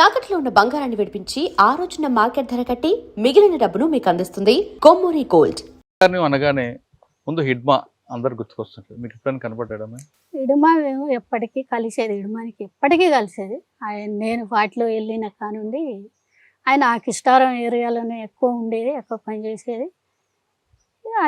తాకట్లో ఉన్న బంగారాన్ని విడిపించి ఆ రోజున మార్కెట్ ధర కట్టి మిగిలిన డబ్బును మీకు అందిస్తుంది కొమ్మూరి గోల్డ్. అనగానే ముందు హిడ్మా అందరు గుర్తుకొస్తుంటారు. మీకు ఎప్పుడైనా కనపడ్డాడమ్మా? ఇడుమా మేము ఎప్పటికీ కలిసేది, ఇడుమానికి ఎప్పటికీ కలిసేది. నేను వాటిలో వెళ్ళిన కానుండి ఆయన ఆ కిష్టారం ఏరియాలోనే ఎక్కువ ఉండేది, ఎక్కువ పనిచేసేది.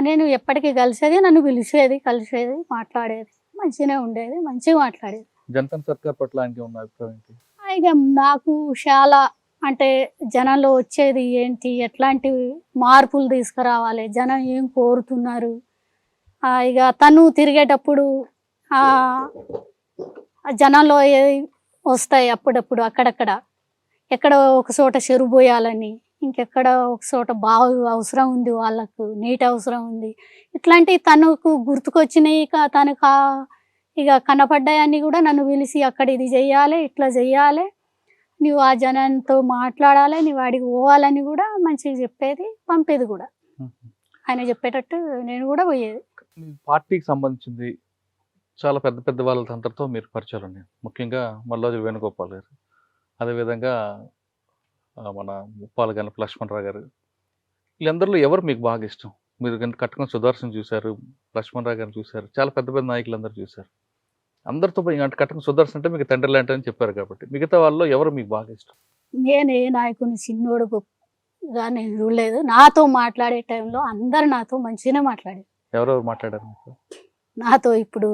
నేను ఎప్పటికీ కలిసేది, నన్ను పిలిచేది, కలిసేది, మాట్లాడేది, మంచిగానే ఉండేది, మంచిగా మాట్లాడేది. జనతా సర్కార్ పట్ల ఆయనకి ఉన్న అభిప్రాయం ఏంటి? ఇక నాకు చాలా అంటే జనంలో వచ్చేది ఏంటి, ఎట్లాంటి మార్పులు తీసుకురావాలి, జనం ఏం కోరుతున్నారు, ఇక తను తిరిగేటప్పుడు జనంలో వస్తాయి అప్పుడప్పుడు అక్కడక్కడ, ఎక్కడ ఒక చోట చెరువు పోయాలని, ఇంకెక్కడ ఒక చోట బావి అవసరం ఉంది, వాళ్ళకు నీటి అవసరం ఉంది, ఇట్లాంటివి తనకు గుర్తుకొచ్చినాయి. తనకు ఇక కనపడ్డాయని కూడా నన్ను పిలిచి అక్కడ ఇది చెయ్యాలి, ఇట్లా చెయ్యాలి, నువ్వు ఆ జనంతో మాట్లాడాలి, నువ్వు వాడికి పోవాలని కూడా మంచిగా చెప్పేది, పంపేది కూడా. ఆయన చెప్పేటట్టు నేను కూడా పోయేది. పార్టీకి సంబంధించింది చాలా పెద్ద పెద్ద వాళ్ళందరితో మీరు పరిచయాలు ఉన్నాయి. ముఖ్యంగా మల్లోజు వేణుగోపాల్ గారు, అదేవిధంగా మన ముప్పాల గణప లక్ష్మణరావు గారు, వీళ్ళందరిలో ఎవరు మీకు బాగా ఇష్టం? మీరు కట్టుకుని సుదర్శన్ చూశారు, లక్ష్మణరావు గారిని చూశారు, చాలా పెద్ద పెద్ద నాయకులందరూ చూశారు. అందరితో అంటే కట్టుకుని సుదర్శన్ అంటే మీకు తండ్రి లాంటి అని చెప్పారు కాబట్టి మిగతా వాళ్ళలో ఎవరు మీకు బాగా ఇష్టం? నేను ఏ నాయకుని చిన్నోడు గొప్పగా నేను చూడలేదు. నాతో మాట్లాడే టైంలో అందరు నాతో మంచిగానే మాట్లాడేది. ఎవరెవరు మాట్లాడారు మీకు? నాతో ఇప్పుడు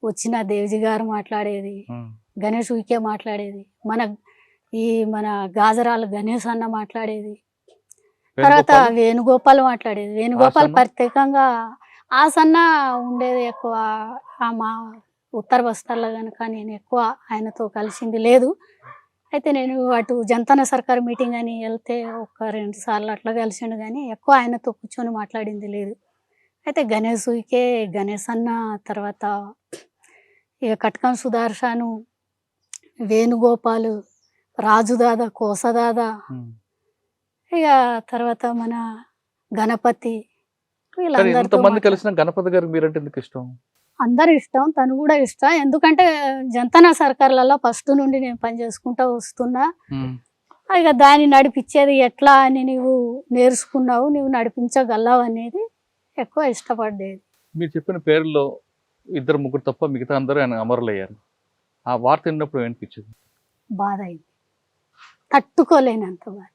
వచ్చిన దేవ్జీ గారు మాట్లాడేది, గణేష్ ఉయికే మాట్లాడేది, మన గాజరాల గణేష్ అన్న మాట్లాడేది, తర్వాత వేణుగోపాల్ మాట్లాడేది. వేణుగోపాల్ ప్రత్యేకంగా ఆ సన్న ఉండేది ఎక్కువ. మా ఉత్తర బస్తాల్లో కనుక నేను ఎక్కువ ఆయనతో కలిసింది లేదు. అయితే నేను అటు జనతా సర్కార్ మీటింగ్ అని వెళ్తే ఒక 2 సార్లు అట్లా కలిసిండు, కానీ ఎక్కువ ఆయనతో కూర్చొని మాట్లాడింది లేదు. అయితే గణేష్ ఉయికే, గణేష్ అన్న, తర్వాత ఇక కట్కన్ సుదర్శను, వేణుగోపాలు, రాజుదాదా, కోసదాదా, ఇక తర్వాత మన గణపతి, వీళ్ళందరితో కలిసిన గణపతి గారికి మీరంటే ఎందుకు ఇష్టం? అందరు ఇష్టం, తను కూడా ఇష్టం. ఎందుకంటే జనతా సర్కార్లలో ఫస్ట్ నుండి నేను పని చేసుకుంటూ వస్తున్నా. ఇక దాన్ని నడిపించేది ఎట్లా అని నువ్వు నేర్చుకున్నావు, నువ్వు నడిపించగలవు అనేది ఎక్కువ ఇష్టపడేది. మీరు చెప్పిన పేర్లలో 2-3 తప్ప మిగతా అందరూ ఆయన అమరులయ్యారు. ఆ వార్త విన్నప్పుడు ఏమనిపించింది? బాధ అయింది, తట్టుకోలేనంత బాధ.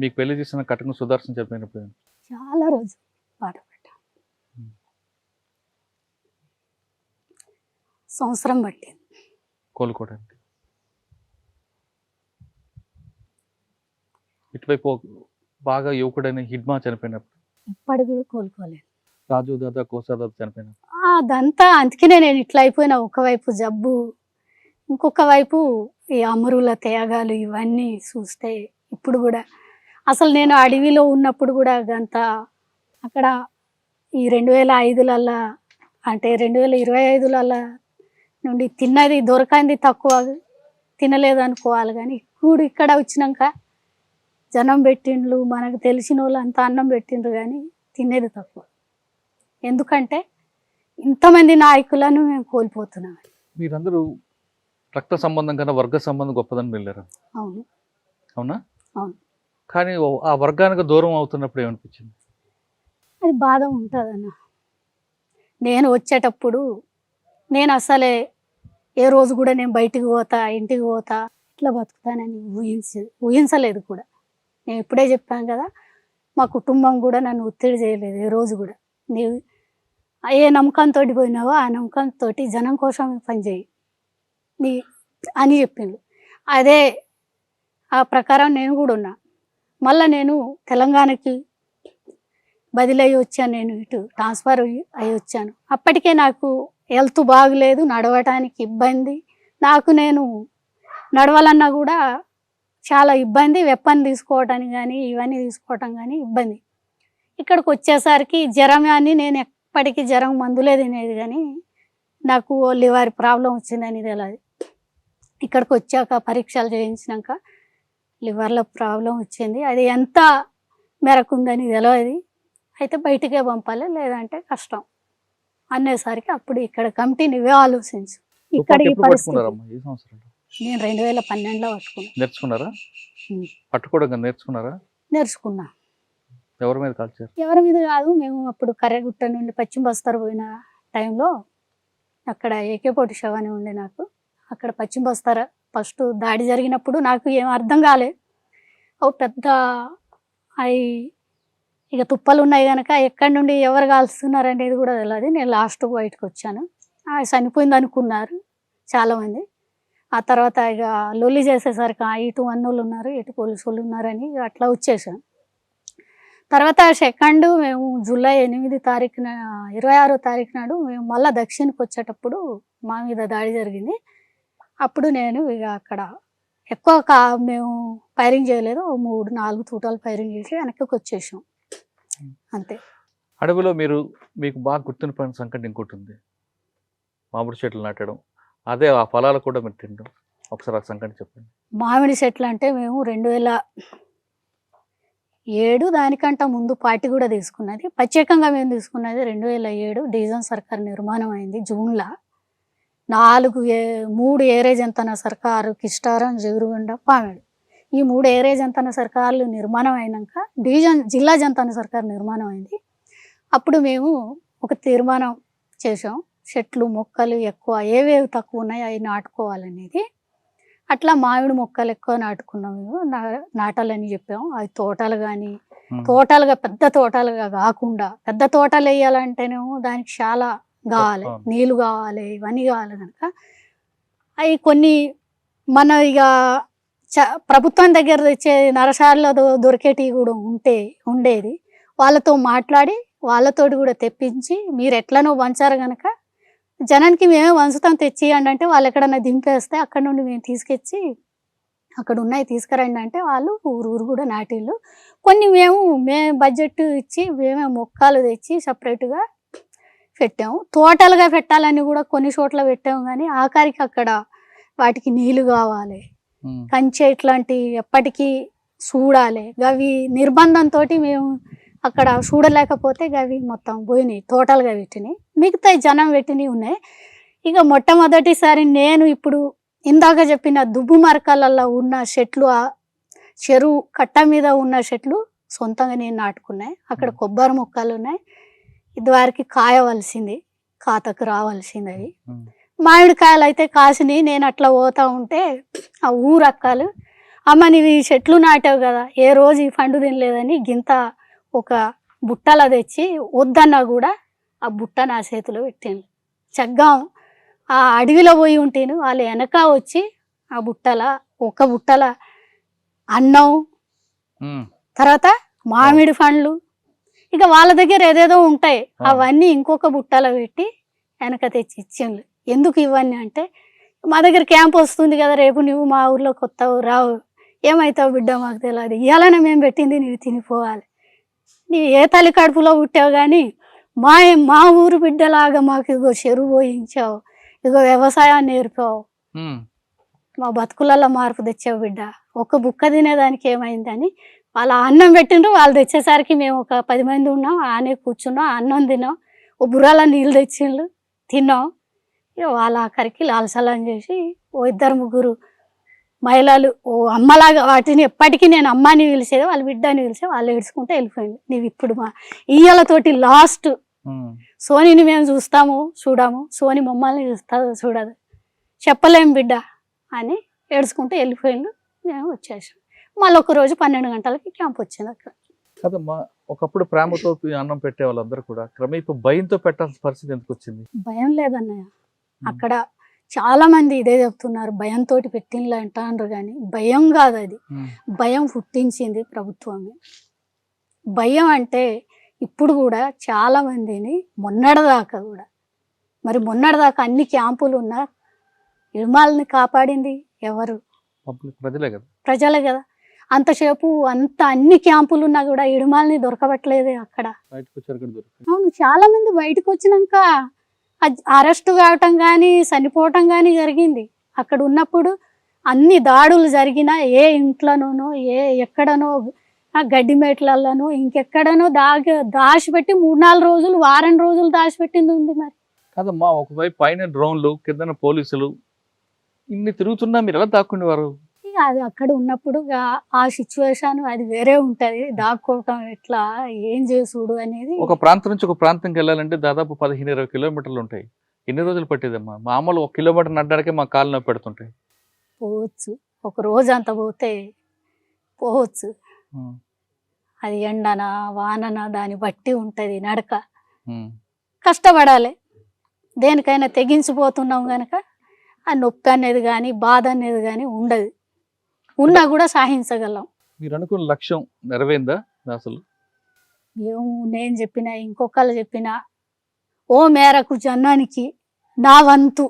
మీకు పెళ్లి చేసిన కటకం సుదర్శన్ చెప్పినప్పుడు చాలా రోజు బాధపడ్డా. సంవత్సరం పట్టింది కోలుకోవడానికి. ఇటువైపు బాగా యువకుడైన హిడ్మా చనిపోయినప్పుడు ఇప్పటికి కూడా కోలుకోలేదు. రాజు దాదా, కోసాదాదా చనిపోయినప్పుడు అదంతా అందుకనే నేను ఇట్లా అయిపోయినా. ఒకవైపు జబ్బు, ఇంకొక వైపు ఈ అమరుల త్యాగాలు, ఇవన్నీ చూస్తే ఇప్పుడు కూడా అసలు నేను అడవిలో ఉన్నప్పుడు కూడా అంత అక్కడ ఈ 2005లలో అంటే 2025లలో నుండి తిన్నది దొరకంది తక్కువ, తినలేదు అనుకోవాలి. కానీ ఇప్పుడు ఇక్కడ వచ్చినాక జనం పెట్టిండ్రు, మనకు తెలిసిన వాళ్ళు అంత అన్నం పెట్టిండ్రు, కానీ తినేది తక్కువ. ఎందుకంటే ఇంతమంది నాయకులను మేము కోల్పోతున్నాం. మీరందరూ రక్త సంబంధం కన్నా వర్గ సంబంధం గొప్పదని వెళ్ళారు. అవును. అవునా? అవును. కానీ ఆ వర్గానికి దూరం అవుతున్నప్పుడు ఏమనిపించింది? అది బాధ ఉంటుందన్న. నేను వచ్చేటప్పుడు నేను అసలే ఏ రోజు కూడా నేను బయటికి పోతా, ఇంటికి పోతా, ఇట్లా బతుకుతానని ఊహించలేదు కూడా. నేను ఇప్పుడే చెప్పాను కదా, మా కుటుంబం కూడా నన్ను ఒత్తిడి చేయలేదు ఏ రోజు కూడా. నీవు ఏ నమ్మకంతో పోయినావో ఆ నమ్మకంతో జనం కోసం పనిచేయి అని చెప్పిండు. అదే ఆ ప్రకారం నేను కూడా ఉన్నా. మళ్ళీ నేను తెలంగాణకి బదిలీ అయ్యి వచ్చాను, నేను ఇటు ట్రాన్స్ఫర్ అయ్యి వచ్చాను. అప్పటికే నాకు హెల్త్ బాగులేదు, నడవటానికి ఇబ్బంది, నేను నడవాలన్నా కూడా చాలా ఇబ్బంది, వెప్పని తీసుకోవటానికి కానీ ఇవన్నీ తీసుకోవటం కానీ ఇబ్బంది. ఇక్కడికి వచ్చేసరికి జ్వరం అని నేను ఎప్పటికీ జ్వరం మందులే తినేది, కానీ నాకు లివర్ ప్రాబ్లం వచ్చిందని తెలియదు. ఇక్కడికి వచ్చాక పరీక్షలు చేయించినాక లివర్లో ప్రాబ్లం వచ్చింది. అది ఎంత మేరకు ఉందని తెలియదు. అయితే బయటికే పంపాలి, లేదంటే కష్టం. అనేసరికి అప్పుడు ఇక్కడ కమిటీ నువ్వే ఆలోచించు ఇక్కడ తుపాకీ ఈ ఎప్పుడు పరిస్థితి పట్టుకున్నారమ్మా ఈ సంవత్సరంలో? నేను 2012లో పట్టుకున్నా నేర్చుకున్నారా? ఉమ్. పట్టుకోవడం నేర్చుకున్నారా? నేర్చుకున్నా. ఎవరి మీద కాల్చారు? ఎవరి మీద కాదు, మేము అప్పుడు కర్రెగుట్ట నుండి పశ్చిమ బస్తర్ పోయిన టైంలో అక్కడ ఏకేపోటి శవాన్ని ఉండే నాకు. అక్కడ పశ్చిమ బస్తర్ ఫస్ట్ దాడి జరిగినప్పుడు నాకు ఏం అర్థం కాలే. ఓ పెద్ద అవి ఇక తుప్పలు ఉన్నాయి కనుక ఎక్కడి నుండి ఎవరు కాల్స్తున్నారు అనేది కూడా తెలియదు. నేను లాస్ట్ బయటకు వచ్చాను. చనిపోయింది అనుకున్నారు చాలామంది. ఆ తర్వాత ఇక లొల్లి చేసేసరికి ఇటు అన్నోళ్ళు ఉన్నారు, ఇటు పోలీసు వాళ్ళు ఉన్నారని అట్లా వచ్చేసాను. తర్వాత సెకండ్ మేము జూలై 8 తారీఖున 26వ తారీఖు నాడు మేము మళ్ళీ దక్షిణకి వచ్చేటప్పుడు మా మీద దాడి జరిగింది. అప్పుడు నేను ఇక అక్కడ ఎక్కువ మేము ఫైరింగ్ చేయలేదు, 3-4 తూటాలు ఫైరింగ్ చేసి వెనక్కి వచ్చేసాం అంతే. అడవిలో మీకు బాగా గుర్తుండిపోయిన సంఘటన ఇంకోటి ఉంది, మామిడి చెట్లు నాటడం. అదే ఆ ఫలాలు కూడా మీరు తినడం. ఒకసారి ఆ సంఘటన చెప్పండి. మామిడి చెట్లు అంటే మేము 2007 దానికంట ముందు పార్టీ కూడా తీసుకున్నది. ప్రత్యేకంగా మేము తీసుకున్నది 2007 డివిజన్ సర్కార్ నిర్మాణం అయింది జూన్లో. 3 ఏరే జంతన సర్కారు, కిస్టారం, జగురుగుండ, పామేడు, ఈ 3 ఏరే జంతన సర్కార్లు నిర్మాణం అయినాక జిల్లా జంతన సర్కార్ నిర్మాణం అయింది. అప్పుడు మేము ఒక తీర్మానం చేసాం, చెట్లు మొక్కలు ఎక్కువ ఏవేవి తక్కువ ఉన్నాయి అవి నాటుకోవాలనేది. అట్లా మామిడి మొక్కలు ఎక్కువ నాటుకున్నాం మేము, నాటాలని చెప్పాము. అవి తోటలు కానీ తోటలుగా పెద్ద తోటలుగా కాకుండా, పెద్ద తోటలు వేయాలంటేనేమో దానికి చాలా కావాలి, నీళ్ళు కావాలి, ఇవన్నీ కావాలి కనుక అవి కొన్ని మన ఇక ప్రభుత్వం దగ్గర తెచ్చే నరసాలలో దొరికేటివి కూడా ఉండేది. వాళ్ళతో మాట్లాడి వాళ్ళతోటి కూడా తెప్పించి మీరు ఎట్లనో వంచారు కనుక జనానికి మేమే వంచుతాం తెచ్చియండి అంటే వాళ్ళు ఎక్కడన్నా దింపేస్తే అక్కడ నుండి మేము తీసుకొచ్చి అక్కడ ఉన్నాయి తీసుకురండి అంటే వాళ్ళు ఊరు కూడా నాటిళ్ళు. కొన్ని మేము బడ్జెట్ ఇచ్చి మేమే మొక్కలు తెచ్చి సపరేట్గా పెట్టాము. తోటలుగా పెట్టాలని కూడా కొన్ని చోట్ల పెట్టాము, కానీ ఆఖరికి అక్కడ వాటికి నీళ్ళు కావాలి, కంచె ఇట్లాంటివి ఎప్పటికీ చూడాలి. అవి నిర్బంధంతో మేము అక్కడ చూడలేకపోతే అవి మొత్తం పోయినాయి, తోటలుగా పెట్టినాయి. మిగతా జనం పెట్టినవి ఉన్నాయి. ఇక మొట్టమొదటిసారి నేను ఇప్పుడు ఇందాక చెప్పిన దుబ్బు మరకలలో ఉన్న చెట్లు, చెరువు కట్ట మీద ఉన్న చెట్లు సొంతంగా నేను నాటుకున్నాయి. అక్కడ కొబ్బరి మొక్కలు ఉన్నాయి, ఇదివరకు కాయవలసింది, ఖాతకు రావాల్సింది. అవి మామిడికాయలు అయితే కాసినాయి. నేను అట్లా పోతా ఉంటే ఆ ఊరక్కలు, అమ్మ నీవు ఈ చెట్లు నాటావు కదా, ఏ రోజు ఈ పండు తినలేదని గింత ఒక బుట్టలో తెచ్చి వద్దన్నా కూడా ఆ బుట్ట నా చేతిలో పెట్టాను. చగ్గాం ఆ అడవిలో పోయి ఉంటేను వాళ్ళు వెనక వచ్చి ఆ ఒక బుట్టల అన్నం, తర్వాత మామిడి పండ్లు, ఇక వాళ్ళ దగ్గర ఏదేదో ఉంటాయి అవన్నీ ఇంకొక బుట్టలో పెట్టి వెనక తెచ్చి ఇచ్చిండ్రు. ఎందుకు ఇవన్నీ అంటే మా దగ్గర క్యాంప్ వస్తుంది కదా, రేపు నువ్వు మా ఊర్లో కొత్తవు రావు, ఏమవుతావు బిడ్డ మాకు తెలియదు, ఇవాళనే మేము పెట్టింది నువ్వు తినిపోవాలి, నీవు ఏ తల్లి కడుపులో పుట్టావు కానీ మా ఊరు బిడ్డలాగా మాకు ఇగో చెరువు పోయించావు, ఇగో వ్యవసాయాన్ని నేర్పావు, మా బతుకులలో మార్పు తెచ్చావు బిడ్డ, ఒక్క బుక్క తినేదానికి ఏమైందని వాళ్ళు అన్నం పెట్టిండ్రు. వాళ్ళు తెచ్చేసరికి మేము ఒక 10 మంది ఉన్నాం, ఆనే కూర్చున్నాం, అన్నం తిన్నాం, ఓ బుర్రాల నీళ్ళు తెచ్చిండ్రు తిన్నాం. ఇక వాళ్ళ ఆఖరికి లాల్సలం చేసి ఓ 2-3 మహిళలు ఓ అమ్మలాగా, వాటిని ఎప్పటికీ నేను అమ్మని పిలిచేది, వాళ్ళ బిడ్డని పిలిచే, వాళ్ళు ఏడ్చుకుంటే వెళ్ళిపోయింది. నీవు ఇప్పుడు మా ఈయలతోటి లాస్ట్ సోనీని మేము చూడము, సోని మమ్మల్ని చూడదు, చెప్పలేం బిడ్డ అని ఏడ్చుకుంటే వెళ్ళిపోయిండు. మేము వచ్చేసాం. మళ్ళీ ఒక రోజు 12 గంటలకి క్యాంప్ వచ్చింది అక్కడ. కదమ్మా, ఒకప్పుడు ప్రేమతో అన్నం పెట్టే వాళ్ళందరూ కూడా క్రమేపీ భయంతో పెట్టాల్సిన పరిస్థితి ఎందుకు వచ్చింది? భయం లేదన్నయ్య, అక్కడ చాలా మంది ఇదే చెప్తున్నారు, భయంతో పెట్టిండ్లు అంటారు, కానీ భయం కాదు, అది భయం పుట్టించింది ప్రభుత్వమే. భయం అంటే ఇప్పుడు కూడా చాలా మందిని మొన్నటిదాకా అన్ని క్యాంపులు ఉన్నా ఇమాల్ని కాపాడింది ఎవరు? ప్రజలే కదా. అంతసేపు అన్ని క్యాంపులు ఉన్నా కూడా ఇడుమాల్ని దొరకబట్టలేదే అక్కడ. అవును, చాలా మంది బయటకు వచ్చినాక అరెస్ట్ కావటం కానీ చనిపోవటం కానీ జరిగింది. అక్కడ ఉన్నప్పుడు అన్ని దాడులు జరిగినా ఏ ఇంట్లోనో ఎక్కడనో ఆ గడ్డి మేట్లలోనూ ఇంకెక్కడనో దాచిపెట్టి 3-4 రోజులు, వారం రోజులు దాచిపెట్టింది ఉంది మరి. కాదమ్మా, ఒకవైపు పైన డ్రోన్లు, కిందన పోలీసులు, ఇన్ని తిరుగుతున్నా మీరు ఎలా దాక్కునేవారు? ఇక అది అక్కడ ఉన్నప్పుడు ఆ సిచ్యువేషన్ అది వేరే ఉంటది. దాక్కోవటం ఎట్లా, ఏం చేసుడు అనేది. ఒక ప్రాంతం నుంచి ఒక ప్రాంతంకి వెళ్ళాలంటే దాదాపు 15-20 కిలోమీటర్లు ఉంటాయి. ఎన్ని రోజులు పట్టేదమ్మా? మామూలు 1 కిలోమీటర్ నడడానికే మా కాళ్ళు నొప్పి పెడుతుంటాయి. పోవచ్చు, ఒక రోజు అంత పోతే పోవచ్చు. అది ఎండనా వాననా దాన్ని బట్టి ఉంటది నడక. కష్టపడాలి, దేనికైనా తెగించిపోతున్నాం గనక ఆ నొప్పి అనేది కానీ బాధ అనేది కానీ ఉండదు. ఉన్నా కూడా సాధించగలం. మీరు అనుకున్న లక్ష్యం నెరవేరిందా అసలు? ఏమో నేను చెప్పినా ఇంకొకళ్ళు చెప్పినా ఓ మేరకు జనానికి నా వంతు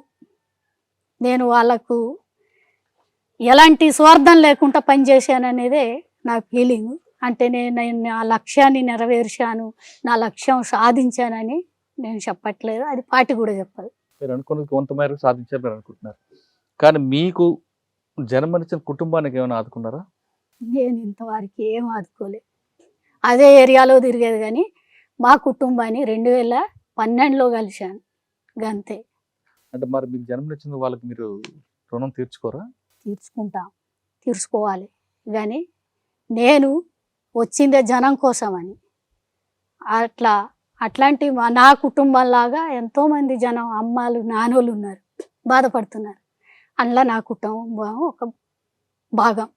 నేను వాళ్ళకు ఎలాంటి స్వార్థం లేకుండా పనిచేశాననేదే నా ఫీలింగ్. అంటే నేను నా లక్ష్యాన్ని నెరవేర్చాను, నా లక్ష్యం సాధించానని నేను చెప్పట్లేదు, అది పార్టీ కూడా చెప్పదు. మీరు అనుకున్నది కొంత మేరకు సాధించారు మీరు అనుకుంటున్నారు, కానీ మీకు జన్మనిచ్చిన కుటుంబానికి ఏమైనా ఆదుకున్నారా? నేను ఇంతవరకు ఏం ఆదుకోలేదు. అదే ఏరియాలో తిరిగేది కానీ మా కుటుంబాన్ని 2012లో కలిశాను గంతే. అంటే మరి మీకు జన్మనిచ్చిన వాళ్ళకి మీరు రుణం తీర్చుకోరా? తీర్చుకోవాలి, కానీ నేను వచ్చిందే జనం కోసమని. అట్లాంటి నా కుటుంబంలాగా ఎంతోమంది జనం, అమ్మాలు నాన్నోళ్ళు ఉన్నారు, బాధపడుతున్నారు. అందులో నా కుటుంబం ఒక భాగం,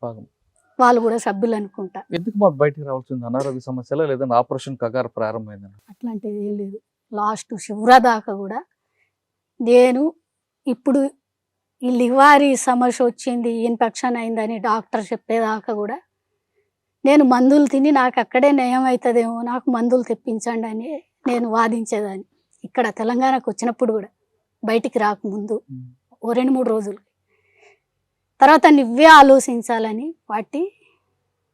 వాళ్ళు కూడా సభ్యులు అనుకుంటా. ఎందుకు మాకు బయటికి రావాల్సింది? అనారోగ్య సమస్యలా లేదంటే ఆపరేషన్ కగారు ప్రారంభమైందని? అట్లాంటిది ఏం లేదు. లాస్ట్ చివరి దాకా కూడా నేను ఇప్పుడు ఈ లివారీ సమస్య వచ్చింది, ఇన్ఫెక్షన్ అయిందని డాక్టర్ చెప్పేదాకా కూడా నేను మందులు తిని నాకు అక్కడే నయం అవుతుందేమో, నాకు మందులు తెప్పించండి అని నేను వాదించేదాన్ని. ఇక్కడ తెలంగాణకు వచ్చినప్పుడు కూడా బయటికి రాకముందు ఓ 2-3 రోజులు తర్వాత నువ్వే ఆలోచించాలని పార్టీ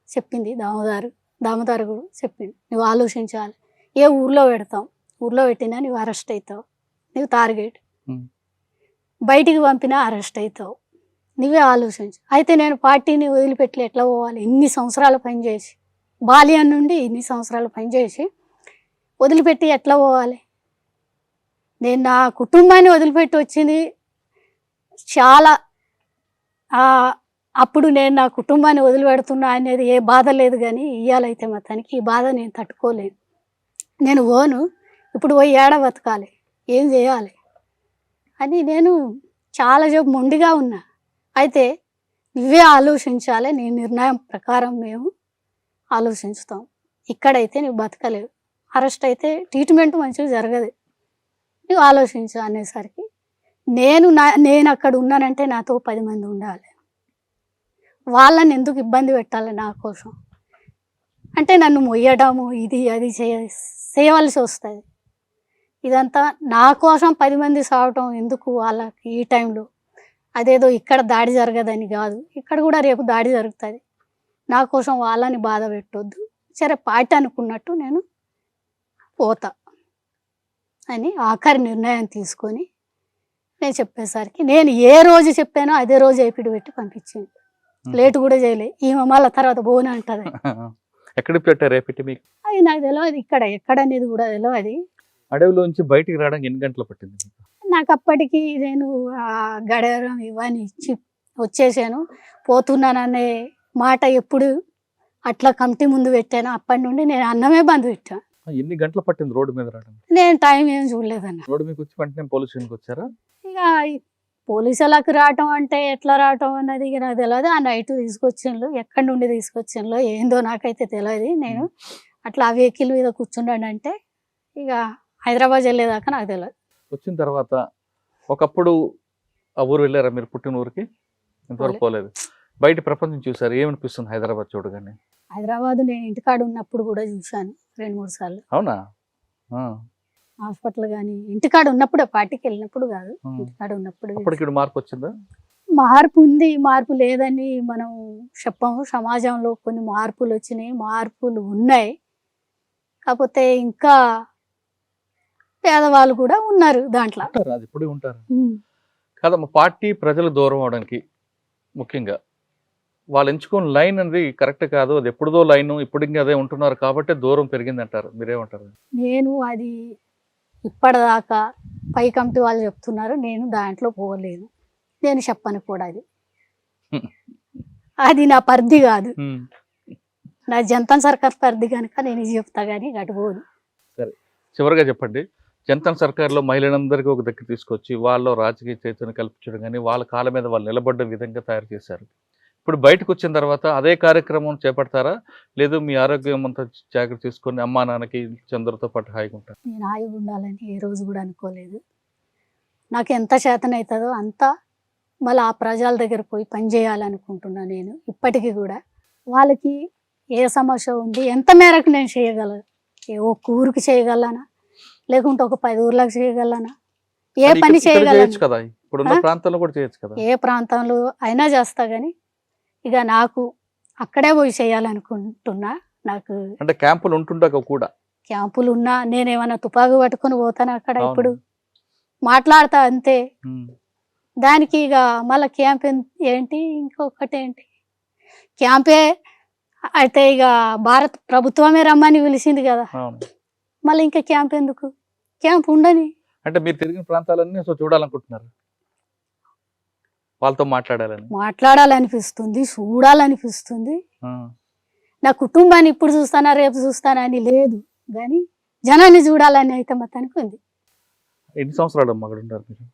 చెప్పింది. దామోదారు కూడా చెప్పింది, నువ్వు ఆలోచించాలి. ఏ ఊర్లో పెడతాం, ఊర్లో పెట్టినా నువ్వు అరెస్ట్ అవుతావు, నువ్వు టార్గెట్, బయటికి పంపినా అరెస్ట్ అవుతావు, నువ్వే ఆలోచించు. అయితే నేను పార్టీని వదిలిపెట్టి ఎట్లా పోవాలి? ఇన్ని సంవత్సరాలు పనిచేసి, బాల్యం నుండి ఇన్ని సంవత్సరాలు పనిచేసి వదిలిపెట్టి ఎట్లా పోవాలి? నేను నా కుటుంబాన్ని వదిలిపెట్టి వచ్చింది చాలా. అప్పుడు నేను నా కుటుంబాన్ని వదిలిపెడుతున్నా అనేది ఏ బాధ లేదు, కానీ ఇయ్యాలైతే మొత్తానికి ఈ బాధ నేను తట్టుకోలేను. నేను పోను, ఇప్పుడు పోయి ఏడ బతకాలి, ఏం చేయాలి అని నేను చాలా మొండిగా ఉన్నా. అయితే నువ్వే ఆలోచించాలి, నీ నిర్ణయం ప్రకారం మేము ఆలోచించుతాం. ఇక్కడైతే నువ్వు బతకలేవు, అరెస్ట్ అయితే ట్రీట్మెంట్ మంచిగా జరగదు, నువ్వు ఆలోచించు అనేసరికి నేను అక్కడ ఉన్నానంటే నాతో 10 మంది ఉండాలి. వాళ్ళని ఎందుకు ఇబ్బంది పెట్టాలి నా కోసం? అంటే నన్ను మొయ్యడము ఇది అది చేయవలసి వస్తుంది. ఇదంతా నా కోసం 10 మంది సావటం ఎందుకు వాళ్ళకి ఈ టైంలో? అదేదో ఇక్కడ దాడి జరగదని కాదు, ఇక్కడ కూడా రేపు దాడి జరుగుతుంది. నా కోసం వాళ్ళని బాధ పెట్టొద్దు, సరే పార్టీ అనుకున్నట్టు నేను పోతా అని ఆఖరి నిర్ణయం తీసుకొని నేను చెప్పేసరికి నేను ఏ రోజు చెప్పానో అదే రోజు ఏపీడి పెట్టి పంపించింది. లేటు కూడా చేయలే. ఈమె మళ్ళీ తర్వాత బోన్ అంటది. ఎక్కడ పెట్టారు ఏపీటీ మీకు? అది నాకు తెలియదు, ఎక్కడ అనేది కూడా తెలియదు. అడవిలోంచి బయటికి రావడానికి ఎన్ని గంటలు పట్టింది? నాకు అప్పటికి నేను గడియారం ఇవన్నీ ఇచ్చి వచ్చేసాను. పోతున్నాననే మాట ఎప్పుడు అట్లా కమిటీ ముందు పెట్టాను, అప్పటి నుండి నేను అన్నమే బంద్ పెట్టాను. ఎన్ని గంటలు పట్టింది రోడ్డు మీద రావడం? నేను టైం ఏం చూడలేదన్న. రోడ్డు మీకు వచ్చి వెంటనే పోలీస్ స్టేషన్కి వచ్చారా? ఇక పోలీసులకు రావటం అంటే ఎట్లా రావటం అన్నది ఇక నాకు తెలియదు. ఆ నైట్ తీసుకొచ్చిండ్రు, ఎక్కడి నుండి తీసుకొచ్చిండ్రో ఏందో నాకైతే తెలియదు. నేను అట్లా ఆ వెహికల్ మీద కూర్చున్నాను అంటే ఇక హైదరాబాద్ వెళ్ళేదాకా నాకు తెలియదు. వచ్చిన తర్వాత ఒకప్పుడు ఆ ఊరు వెళ్ళారా మీరు? పుట్టిన ఊరికి ఇంతవరకు పోలేదు. బయట ప్రపంచం చూసారు, ఏమనిపిస్తుంది హైదరాబాద్ చూడగానే? హైదరాబాద్ నేను ఇంటికాడ ఉన్నప్పుడు కూడా చూశాను 2-3 సార్లు. అవునా? హాస్పిటల్ కానీ ఇంటికాడ ఉన్నప్పుడే, పార్టీకి వెళ్ళినప్పుడు కాదు, ఇంటికాడ ఉన్నప్పుడు. అప్పటికి మార్పు వచ్చిందా? మార్పు ఉంది, మార్పు లేదని మనం చెప్పాము. సమాజంలో కొన్ని మార్పులు వచ్చినాయి, మార్పులు ఉన్నాయి. కాకపోతే ఇంకా పేదవాళ్ళు కూడా ఉన్నారు దాంట్లో. అది ఇప్పుడు ఉంటారు కాదమ్మా. పార్టీ ప్రజలు దూరం అవడానికి ముఖ్యంగా వాళ్ళు ఎంచుకున్న లైన్ అనేది కరెక్ట్ కాదు, అది ఎప్పుడుదో లైన్, ఇప్పుడు ఇంకా అదే ఉంటున్నారు కాబట్టి దూరం పెరిగింది అంటారు. మీరేమంటారు? నేను అది ఇప్పటిదాకా పై కమిటీ వాళ్ళు చెప్తున్నారు, నేను దాంట్లో పోలేదు, నేను చెప్పను కూడా. అది నా పరిధి కాదు, నా జంతన్ సర్కార్ పరిధి కనుక నేను ఇది చెప్తా కానీ గడిపోదు. సరే, చివరిగా చెప్పండి, జంతన్ సర్కార్లో మహిళలందరికీ ఒక దగ్గర తీసుకొచ్చి వాళ్ళు రాజకీయ చైతన్యం కల్పించడం కానీ వాళ్ళ కాళ్ళ మీద వాళ్ళు నిలబడ్డ విధంగా తయారు చేశారు. ఇప్పుడు బయటకు వచ్చిన తర్వాత అదే కార్యక్రమం చేపడతారా, లేదు మీ ఆరోగ్యం అంతా జాగ్రత్త తీసుకొని అమ్మా నాన్నకి చంద్రతో పాటు హాయిగా ఉంటారు? నేను హాయిగా ఉండాలని ఏ రోజు కూడా అనుకోలేదు. నాకు ఎంత చేతనవుతుందో అంతా మళ్ళీ ఆ ప్రజల దగ్గర పోయి పని చేయాలనుకుంటున్నా. నేను ఇప్పటికీ కూడా వాళ్ళకి ఏ సమస్య ఉంది, ఎంత మేరకు నేను చేయగలను, ఒక్క ఊరికి చేయగలనా లేకుంటే ఒక 10 ఊర్లకు చేయగలనా, ఏ పని చేయగలను కదా, ఇప్పుడున్న ప్రాంతంలో కూడా చేయొచ్చు కదా. ఏ ప్రాంతంలో అయినా చేస్తా కానీ ఇక నాకు అక్కడే పోయి చేయాలనుకుంటున్నా. నాకు అంటే క్యాంపులు ఉంటుండగా కూడా, క్యాంపులు ఉన్నా నేనేమన్నా తుపాకు పట్టుకొని పోతాను అక్కడ, ఇప్పుడు మాట్లాడతా అంతే. దానికి ఇక మళ్ళీ క్యాంప్ ఏంటి, ఇంకొకటి ఏంటి, క్యాంపే అయితే ఇక భారత ప్రభుత్వమే రమ్మని పిలిచింది కదా, మళ్ళీ ఇంకా క్యాంప్ ఎందుకు, క్యాంప్ ఉండని. అంటే మీరు తిరిగిన ప్రాంతాలన్నీ చూడాలనుకుంటున్నారు, వాళ్ళతో మాట్లాడాలనిపిస్తుంది, చూడాలనిపిస్తుంది. నా కుటుంబాన్ని ఇప్పుడు చూస్తానా రేపు చూస్తానా అని లేదు కానీ జనాన్ని చూడాలని అయితే మొత్తానికి ఉంది. ఎన్ని సంవత్సరాలు అమ్మ అక్కడ ఉంటారు మీరు?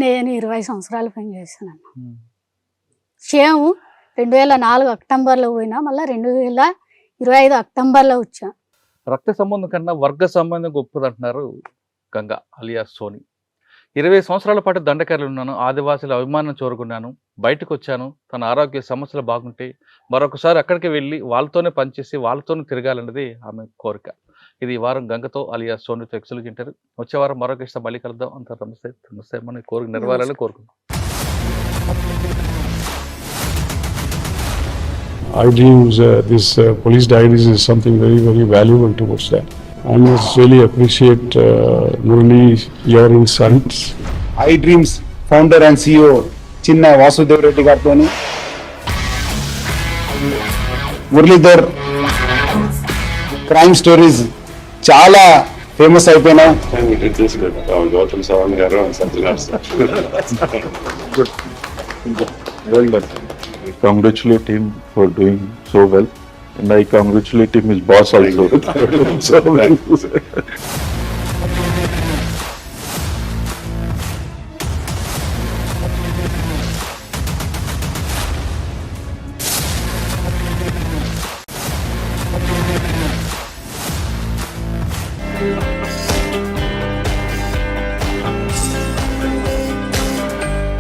నేను 20 సంవత్సరాలు పని చేస్తున్నాను. క్షేము 2004 అక్టోబర్లో పోయినా, మళ్ళీ 2025 అక్టోబర్లో వచ్చా. రక్త సంబంధం కన్నా వర్గ సంబంధం గొప్పది అంటున్నారు గంగా అలియాస్ సోని. 20 సంవత్సరాల పాటు దండకారులు ఉన్నాను, ఆదివాసుల అభిమానం కోరుకున్నాను, బయటకు వచ్చాను, తన ఆరోగ్య సమస్యలు బాగుంటే మరొకసారి అక్కడికి వెళ్ళి వాళ్ళతోనే పనిచేసి వాళ్ళతోనే తిరగాలన్నది ఆమె కోరిక. ఇది ఈ వారం గంగతో అలియాస్ సోనితో ఎక్సలెంట్ ఇంటర్వ్యూ. వచ్చే వారం మరొక ఇష్టం మళ్ళీ కలుద్దాం. అంత నమస్తే, నమస్తే. మన కోరిక నెరవేరాలని కోరుకుందాం. I dreams, this police diaries is something very, very valuable towards that. I must really appreciate Murali, your insights. I dreams founder and CEO చిన్న వాసుదేవ్ రెడ్డి గారితో మురళీధర్ క్రైమ్ స్టోరీస్ చాలా ఫేమస్ అయిపోయినాయి. Gautam Savan garu and something else. Good. Well done. I congratulate him for doing so well, and I congratulate him his boss also. So well.